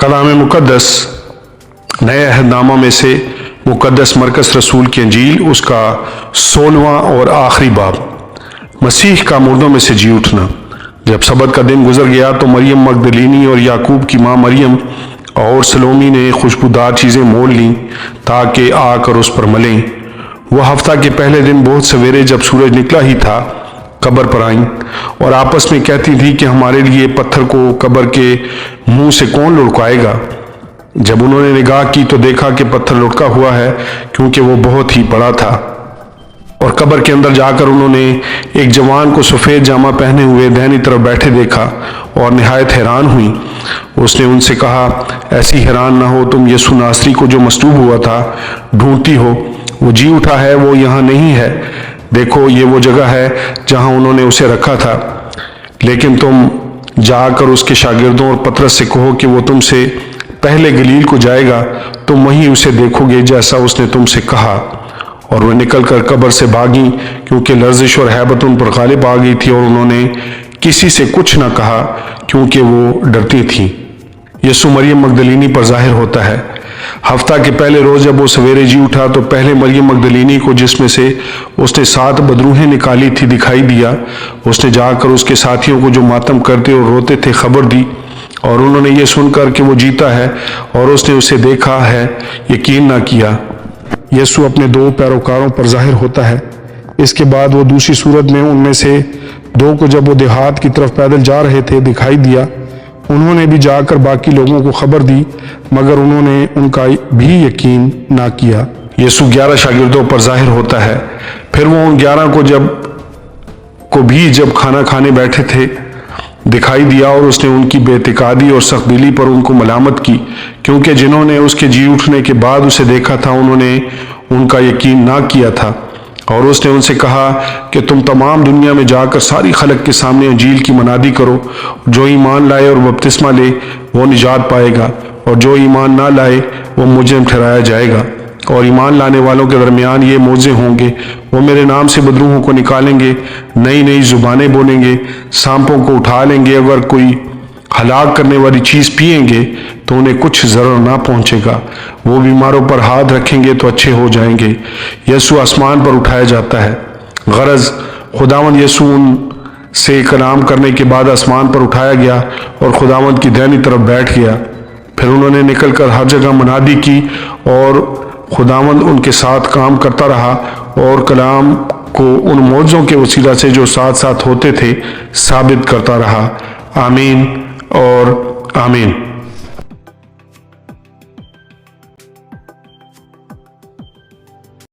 کلام مقدس نئے عہد نامہ میں سے مقدس مرکز رسول کی انجیل، اس کا 16واں اور آخری باب، مسیح کا مردوں میں سے جی اٹھنا۔ جب سبت کا دن گزر گیا تو مریم مگدلینی اور یعقوب کی ماں مریم اور سلومی نے خوشبودار چیزیں مول لیں تاکہ آ کر اس پر ملیں۔ وہ ہفتہ کے پہلے دن بہت سویرے جب سورج نکلا ہی تھا قبر پر آئیں اور آپس میں کہتی تھی کہ ہمارے لیے پتھر کو قبر کے منہ سے کون لڑکائے گا۔ جب انہوں نے نگاہ کی تو دیکھا کہ پتھر لٹکا ہوا ہے، کیونکہ وہ بہت ہی بڑا تھا۔ اور قبر کے اندر جا کر انہوں نے ایک جوان کو سفید جامہ پہنے ہوئے دہنی طرف بیٹھے دیکھا اور نہایت حیران ہوئی۔ اس نے ان سے کہا، ایسی حیران نہ ہو، تم یسوع ناصری کو جو مصلوب ہوا تھا ڈھونڈتی ہو۔ وہ جی اٹھا ہے، وہ یہاں نہیں ہے۔ دیکھو، یہ وہ جگہ ہے جہاں انہوں نے اسے رکھا تھا۔ لیکن تم جا کر اس کے شاگردوں اور پترس سے کہو کہ وہ تم سے پہلے گلیل کو جائے گا، تم وہیں اسے دیکھو گے جیسا اس نے تم سے کہا۔ اور وہ نکل کر قبر سے بھاگیں، کیونکہ لرزش اور ہیبت ان پر غالب آ گئی تھی، اور انہوں نے کسی سے کچھ نہ کہا کیونکہ وہ ڈرتی تھیں۔ یسوع مریم مگدلینی پر ظاہر ہوتا ہے۔ ہفتہ کے پہلے روز جب وہ سویرے جی اٹھا تو پہلے مریم مگدلینی کو، جس میں سے اس نے 7 بدروہیں نکالی تھی، دکھائی دیا۔ اس نے جا کر اس کے ساتھیوں کو جو ماتم کرتے اور روتے تھے خبر دی، اور انہوں نے یہ سن کر کہ وہ جیتا ہے اور اس نے اسے دیکھا ہے یقین نہ کیا۔ یسوع اپنے 2 پیروکاروں پر ظاہر ہوتا ہے۔ اس کے بعد وہ دوسری صورت میں ان میں سے 2 کو جب وہ دیہات کی طرف پیدل جا رہے تھے دکھائی دیا۔ انہوں نے بھی جا کر باقی لوگوں کو خبر دی، مگر انہوں نے ان کا بھی یقین نہ کیا۔ یسوع 11 شاگردوں پر ظاہر ہوتا ہے۔ پھر وہ ان 11 کو بھی جب کھانا کھانے بیٹھے تھے دکھائی دیا، اور اس نے ان کی بے اعتقادی اور سخت دلی پر ان کو ملامت کی، کیونکہ جنہوں نے اس کے جی اٹھنے کے بعد اسے دیکھا تھا انہوں نے ان کا یقین نہ کیا تھا۔ اور اس نے ان سے کہا کہ تم تمام دنیا میں جا کر ساری خلق کے سامنے انجیل کی منادی کرو۔ جو ایمان لائے اور بپتسمہ لے وہ نجات پائے گا، اور جو ایمان نہ لائے وہ مجرم ٹھہرایا جائے گا۔ اور ایمان لانے والوں کے درمیان یہ معجزے ہوں گے، وہ میرے نام سے بدروحوں کو نکالیں گے، نئی زبانیں بولیں گے، سانپوں کو اٹھا لیں گے، اگر کوئی ہلاک کرنے والی چیز پئیں گے تو انہیں کچھ ضرر نہ پہنچے گا، وہ بیماروں پر ہاتھ رکھیں گے تو اچھے ہو جائیں گے۔ یسوع آسمان پر اٹھایا جاتا ہے۔ غرض خداوند یسوع ان سے کلام کرنے کے بعد آسمان پر اٹھایا گیا اور خداوند کی دہنی طرف بیٹھ گیا۔ پھر انہوں نے نکل کر ہر جگہ منادی کی، اور خداوند ان کے ساتھ کام کرتا رہا اور کلام کو ان معجزوں کے وسیلہ سے جو ساتھ ساتھ ہوتے تھے ثابت کرتا رہا۔ آمین اور آمین۔